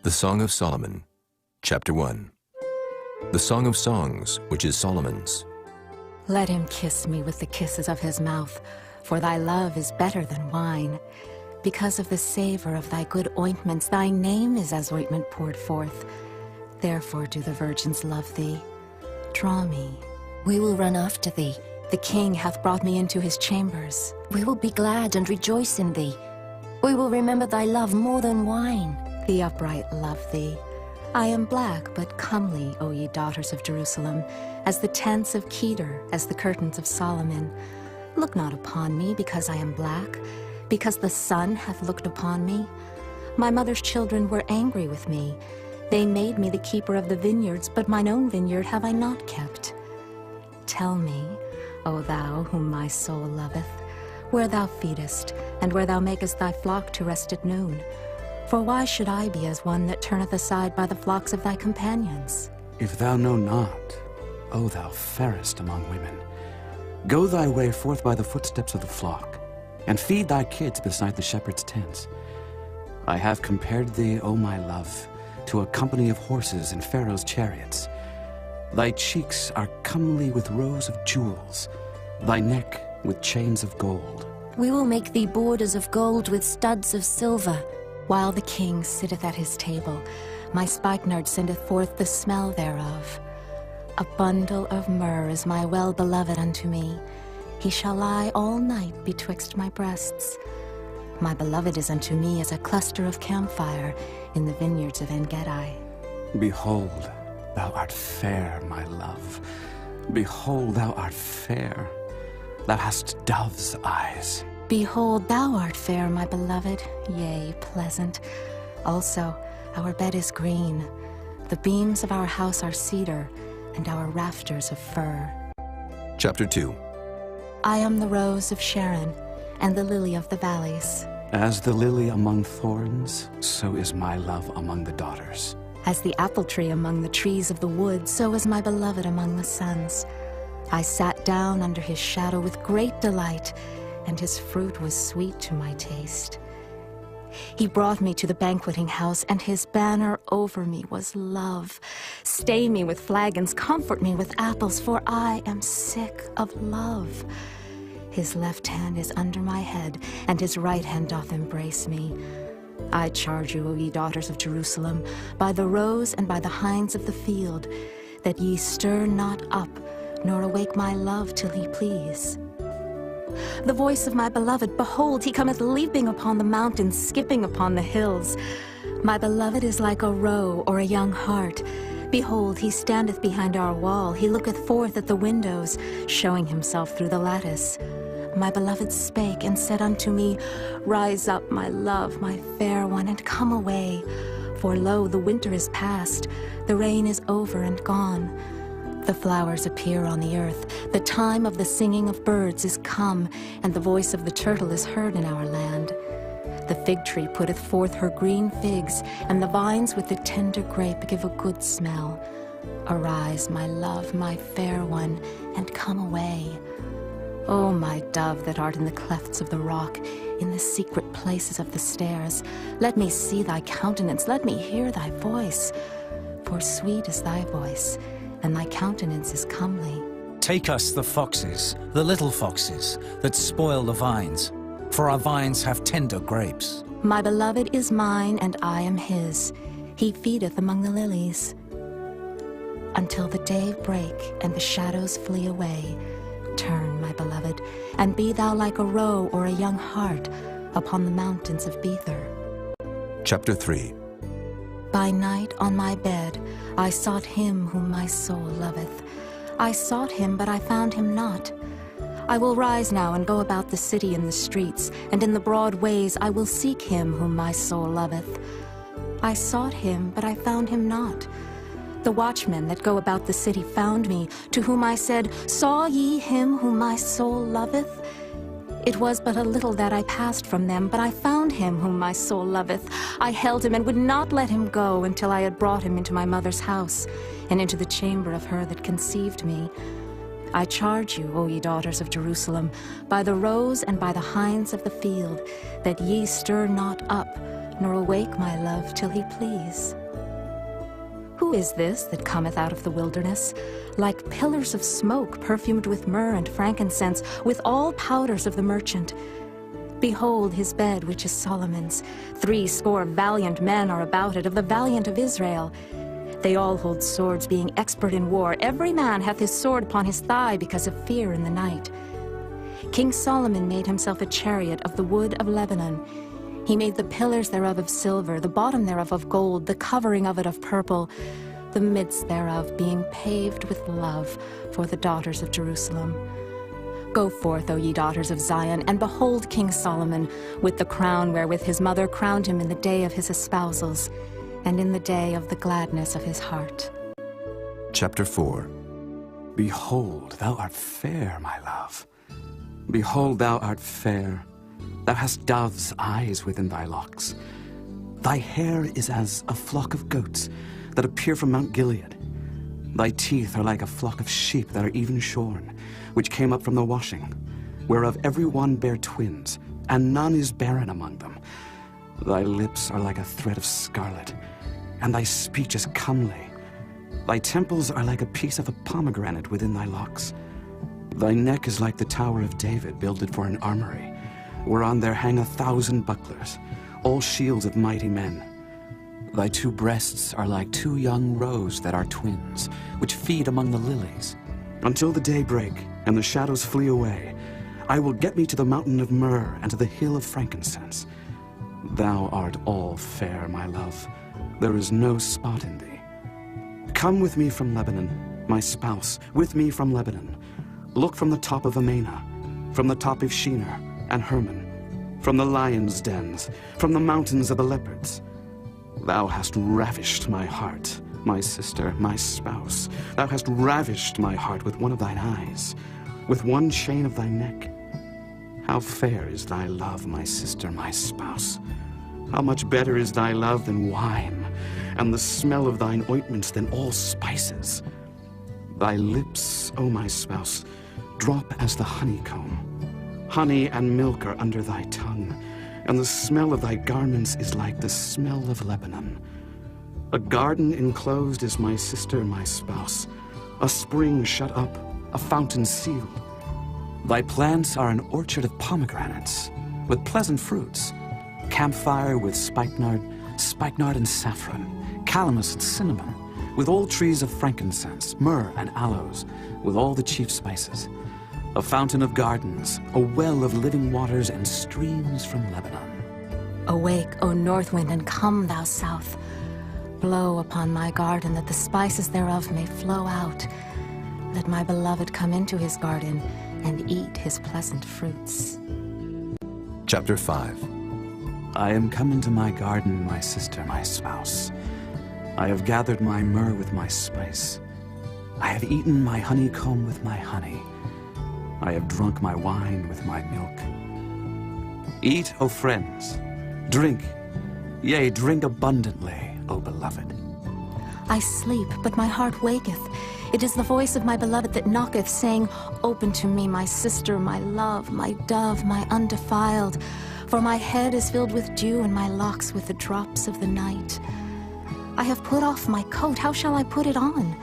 The Song of Solomon, Chapter 1. The Song of Songs, which is Solomon's. Let him kiss me with the kisses of his mouth, for thy love is better than wine. Because of the savor of thy good ointments, thy name is as ointment poured forth. Therefore do the virgins love thee. Draw me. We will run after thee. The king hath brought me into his chambers. We will be glad and rejoice in thee. We will remember thy love more than wine. The upright love thee. I am black, but comely, O ye daughters of Jerusalem, as the tents of Kedar, as the curtains of Solomon. Look not upon me, because I am black, because the sun hath looked upon me. My mother's children were angry with me. They made me the keeper of the vineyards, but mine own vineyard have I not kept. Tell me, O thou whom my soul loveth, where thou feedest, and where thou makest thy flock to rest at noon. For why should I be as one that turneth aside by the flocks of thy companions? If thou know not, O thou fairest among women, go thy way forth by the footsteps of the flock, and feed thy kids beside the shepherd's tents. I have compared thee, O my love, to a company of horses in Pharaoh's chariots. Thy cheeks are comely with rows of jewels, thy neck with chains of gold. We will make thee borders of gold with studs of silver. While the king sitteth at his table, my spikenard sendeth forth the smell thereof. A bundle of myrrh is my well-beloved unto me. He shall lie all night betwixt my breasts. My beloved is unto me as a cluster of camphire in the vineyards of En-Gedi. Behold, thou art fair, my love. Behold, thou art fair. Thou hast dove's eyes. Behold, thou art fair, my beloved, yea, pleasant. Also, our bed is green. The beams of our house are cedar, and our rafters of fir. Chapter 2. I am the rose of Sharon, and the lily of the valleys. As the lily among thorns, so is my love among the daughters. As the apple tree among the trees of the wood, so is my beloved among the sons. I sat down under his shadow with great delight, and his fruit was sweet to my taste. He brought me to the banqueting house, and his banner over me was love. Stay me with flagons, comfort me with apples, for I am sick of love. His left hand is under my head, and his right hand doth embrace me. I charge you, O ye daughters of Jerusalem, by the roes and by the hinds of the field, that ye stir not up, nor awake my love till he please. The voice of my beloved, behold, he cometh leaping upon the mountains, skipping upon the hills. My beloved is like a roe or a young hart. Behold, he standeth behind our wall, he looketh forth at the windows, showing himself through the lattice. My beloved spake and said unto me, Rise up, my love, my fair one, and come away. For lo, the winter is past, the rain is over and gone. The flowers appear on the earth, the time of the singing of birds is come, and the voice of the turtle is heard in our land. The fig tree putteth forth her green figs, and the vines with the tender grape give a good smell. Arise, my love, my fair one, and come away. O my dove that art in the clefts of the rock, in the secret places of the stairs, let me see thy countenance, let me hear thy voice. For sweet is thy voice, and thy countenance is comely. Take us the foxes, the little foxes, that spoil the vines, for our vines have tender grapes. My beloved is mine, and I am his. He feedeth among the lilies. Until the day break, and the shadows flee away, turn, my beloved, and be thou like a roe or a young hart upon the mountains of Bether. Chapter 3. By night on my bed I sought him whom my soul loveth. I sought him, but I found him not. I will rise now and go about the city in the streets, and in the broad ways I will seek him whom my soul loveth. I sought him, but I found him not. The watchmen that go about the city found me, to whom I said, Saw ye him whom my soul loveth? It was but a little that I passed from them, but I found him whom my soul loveth. I held him and would not let him go until I had brought him into my mother's house, and into the chamber of her that conceived me. I charge you, O ye daughters of Jerusalem, by the roes and by the hinds of the field, that ye stir not up, nor awake my love till he please. Who is this that cometh out of the wilderness, like pillars of smoke perfumed with myrrh and frankincense, with all powders of the merchant? Behold his bed, which is Solomon's. 80 valiant men are about it, of the valiant of Israel. They all hold swords, being expert in war. Every man hath his sword upon his thigh, because of fear in the night. King Solomon made himself a chariot of the wood of Lebanon. He made the pillars thereof of silver, the bottom thereof of gold, the covering of it of purple, the midst thereof being paved with love for the daughters of Jerusalem. Go forth, O ye daughters of Zion, and behold King Solomon, with the crown wherewith his mother crowned him in the day of his espousals, and in the day of the gladness of his heart. Chapter 4. Behold, thou art fair, my love. Behold, thou art fair. Thou hast dove's eyes within thy locks. Thy hair is as a flock of goats that appear from Mount Gilead. Thy teeth are like a flock of sheep that are even shorn, which came up from the washing, whereof every one bare twins, and none is barren among them. Thy lips are like a thread of scarlet, and thy speech is comely. Thy temples are like a piece of a pomegranate within thy locks. Thy neck is like the tower of David, builded for an armory, whereon there hang 1,000 bucklers, all shields of mighty men. Thy 2 breasts are like 2 young roes that are twins, which feed among the lilies. Until the day break, and the shadows flee away, I will get me to the mountain of myrrh, and to the hill of frankincense. Thou art all fair, my love. There is no spot in thee. Come with me from Lebanon, my spouse, with me from Lebanon. Look from the top of Amana, from the top of Shinar and Hermon, from the lions' dens, from the mountains of the leopards. Thou hast ravished my heart, my sister, my spouse. Thou hast ravished my heart with one of thine eyes, with one chain of thy neck. How fair is thy love, my sister, my spouse. How much better is thy love than wine, and the smell of thine ointments than all spices. Thy lips, O my spouse, drop as the honeycomb. Honey and milk are under thy tongue, and the smell of thy garments is like the smell of Lebanon. A garden enclosed is my sister, my spouse, a spring shut up, a fountain sealed. Thy plants are an orchard of pomegranates, with pleasant fruits, camphire with spikenard and saffron, calamus and cinnamon, with all trees of frankincense, myrrh and aloes, with all the chief spices. A fountain of gardens, a well of living waters, and streams from Lebanon. Awake, O north wind, and come, thou south. Blow upon my garden, that the spices thereof may flow out. Let my beloved come into his garden, and eat his pleasant fruits. Chapter 5. I am come into my garden, my sister, my spouse. I have gathered my myrrh with my spice. I have eaten my honeycomb with my honey. I have drunk my wine with my milk. Eat, O friends, drink, yea, drink abundantly, O beloved. I sleep, but my heart waketh. It is the voice of my beloved that knocketh, saying, Open to me, my sister, my love, my dove, my undefiled. For my head is filled with dew, and my locks with the drops of the night. I have put off my coat, how shall I put it on?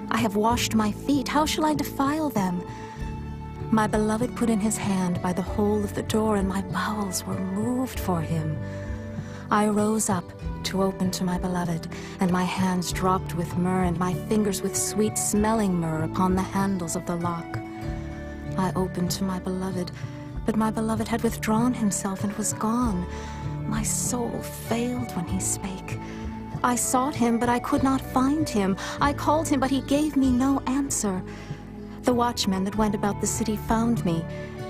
I have washed my feet, how shall I defile them? My beloved put in his hand by the hole of the door, and my bowels were moved for him. I rose up to open to my beloved, and my hands dropped with myrrh, and my fingers with sweet-smelling myrrh upon the handles of the lock. I opened to my beloved, but my beloved had withdrawn himself and was gone. My soul failed when he spake. I sought him, but I could not find him. I called him, but he gave me no answer. The watchmen that went about the city found me.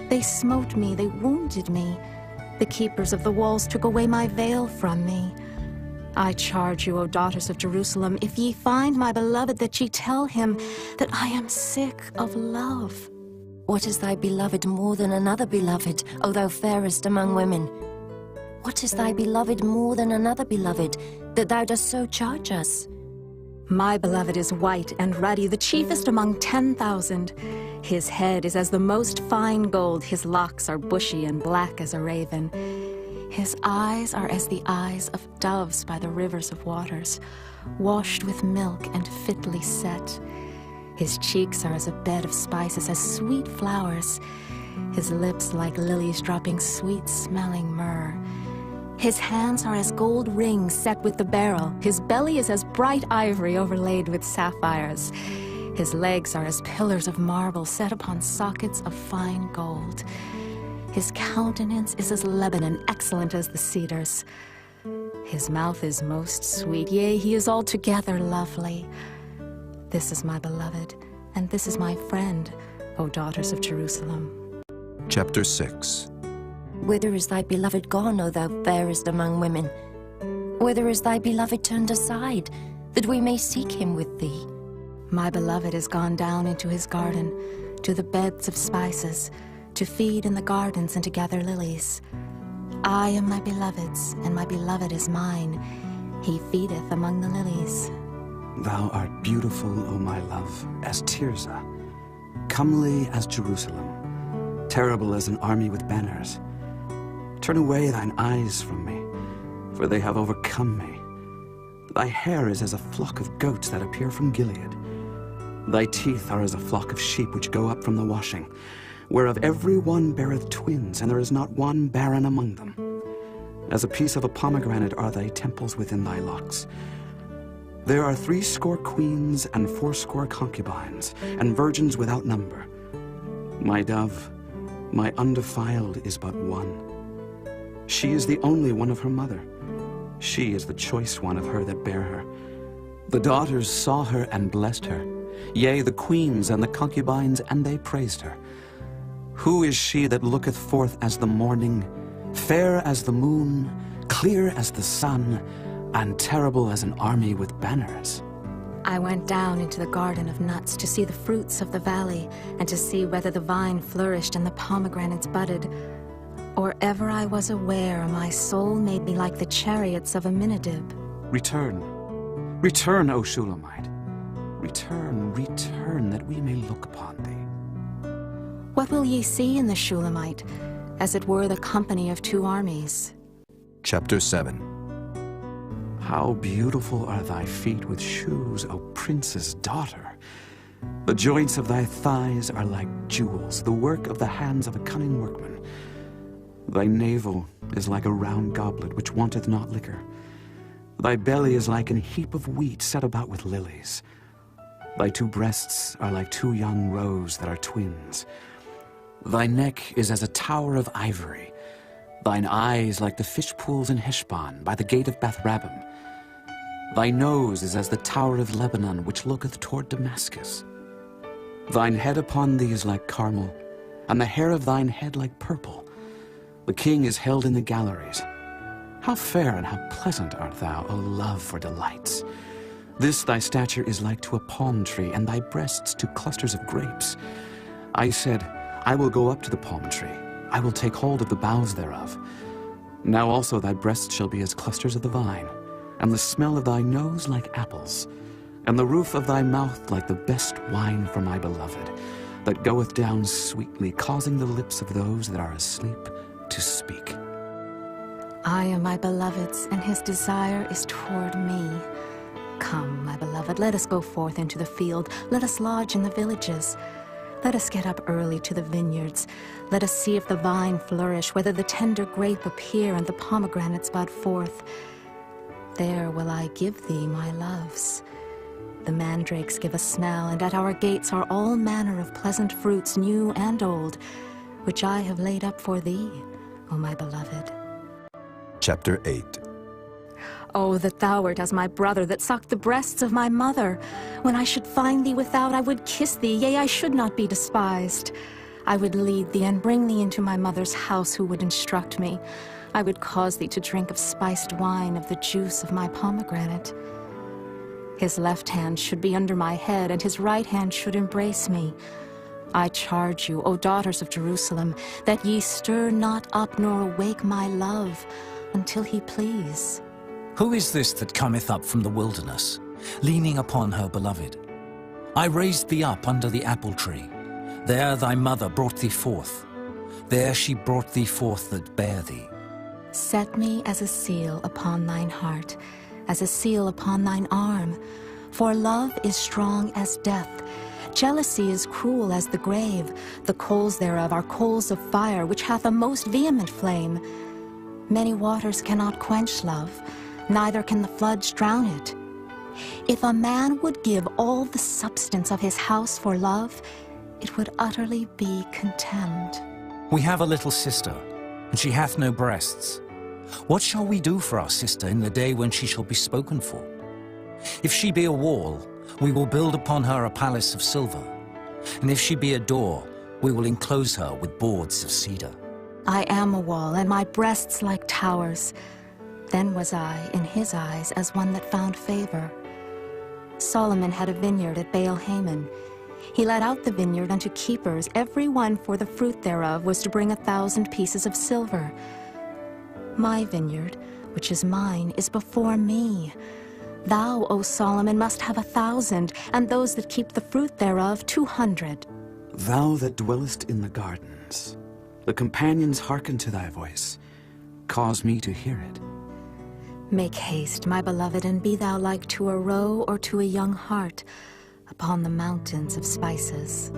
They smote me, they wounded me. The keepers of the walls took away my veil from me. I charge you, O daughters of Jerusalem, if ye find my beloved, that ye tell him that I am sick of love. What is thy beloved more than another beloved, O thou fairest among women? What is thy beloved more than another beloved, that thou dost so charge us? My beloved is white and ruddy, the chiefest among 10,000. His head is as the most fine gold, his locks are bushy and black as a raven. His eyes are as the eyes of doves by the rivers of waters, washed with milk and fitly set. His cheeks are as a bed of spices, as sweet flowers. His lips like lilies dropping sweet-smelling myrrh. His hands are as gold rings set with the beryl. His belly is as bright ivory overlaid with sapphires. His legs are as pillars of marble set upon sockets of fine gold. His countenance is as Lebanon, excellent as the cedars. His mouth is most sweet, yea, he is altogether lovely. This is my beloved, and this is my friend, O daughters of Jerusalem. Chapter 6. Whither is thy beloved gone, O thou fairest among women? Whither is thy beloved turned aside, that we may seek him with thee? My beloved is gone down into his garden, to the beds of spices, to feed in the gardens and to gather lilies. I am my beloved's, and my beloved is mine. He feedeth among the lilies. Thou art beautiful, O my love, as Tirzah, comely as Jerusalem, terrible as an army with banners. Turn away thine eyes from me, for they have overcome me. Thy hair is as a flock of goats that appear from Gilead. Thy teeth are as a flock of sheep which go up from the washing, whereof every one beareth twins, and there is not one barren among them. As a piece of a pomegranate are thy temples within thy locks. There are 80 queens and 80 concubines, and virgins without number. My dove, my undefiled, is but one. She is the only one of her mother. She is the choice one of her that bare her. The daughters saw her and blessed her, yea, the queens and the concubines, and they praised her. Who is she that looketh forth as the morning, fair as the moon, clear as the sun, and terrible as an army with banners? I went down into the garden of nuts to see the fruits of the valley, and to see whether the vine flourished and the pomegranates budded. Or ever I was aware, my soul made me like the chariots of Aminadab. Return, return, O Shulamite. Return, return, that we may look upon thee. What will ye see in the Shulamite? As it were the company of 2 armies. Chapter 7. How beautiful are thy feet with shoes, O prince's daughter! The joints of thy thighs are like jewels, the work of the hands of a cunning workman. Thy navel is like a round goblet which wanteth not liquor. Thy belly is like an heap of wheat set about with lilies. Thy 2 breasts are like 2 young roes that are twins. Thy neck is as a tower of ivory. Thine eyes like the fish pools in Heshbon by the gate of Beth-rabbim. Thy nose is as the tower of Lebanon which looketh toward Damascus. Thine head upon thee is like Carmel, and the hair of thine head like purple. The king is held in the galleries. How fair and how pleasant art thou, O love for delights! This thy stature is like to a palm tree, and thy breasts to clusters of grapes. I said, I will go up to the palm tree. I will take hold of the boughs thereof. Now also thy breasts shall be as clusters of the vine, and the smell of thy nose like apples, and the roof of thy mouth like the best wine for my beloved, that goeth down sweetly, causing the lips of those that are asleep to speak. I am my beloved's, and his desire is toward me. Come, my beloved, let us go forth into the field. Let us lodge in the villages. Let us get up early to the vineyards. Let us see if the vine flourish, whether the tender grape appear and the pomegranates bud forth. There will I give thee my loves. The mandrakes give a smell, and at our gates are all manner of pleasant fruits, new and old, which I have laid up for thee, O my beloved. Chapter 8. Oh, that thou wert as my brother, that sucked the breasts of my mother. When I should find thee without, I would kiss thee, yea, I should not be despised. I would lead thee and bring thee into my mother's house, who would instruct me. I would cause thee to drink of spiced wine, of the juice of my pomegranate. His left hand should be under my head, and his right hand should embrace me. I charge you, O daughters of Jerusalem, that ye stir not up nor awake my love, until he please. Who is this that cometh up from the wilderness, leaning upon her beloved? I raised thee up under the apple tree. There thy mother brought thee forth. There she brought thee forth that bare thee. Set me as a seal upon thine heart, as a seal upon thine arm. For love is strong as death. Jealousy is cruel as the grave. The coals thereof are coals of fire, which hath a most vehement flame. Many waters cannot quench love, neither can the floods drown it. If a man would give all the substance of his house for love, it would utterly be contemned. We have a little sister, and she hath no breasts. What shall we do for our sister in the day when she shall be spoken for? If she be a wall, we will build upon her a palace of silver. And if she be a door, we will enclose her with boards of cedar. I am a wall, and my breasts like towers. Then was I, in his eyes, as one that found favor. Solomon had a vineyard at Baal-Hamon. He let out the vineyard unto keepers. Every one for the fruit thereof was to bring 1,000 pieces of silver. My vineyard, which is mine, is before me. Thou, O Solomon, must have 1,000, and those that keep the fruit thereof 200. Thou that dwellest in the gardens, the companions hearken to thy voice. Cause me to hear it. Make haste, my beloved, and be thou like to a roe or to a young hart upon the mountains of spices.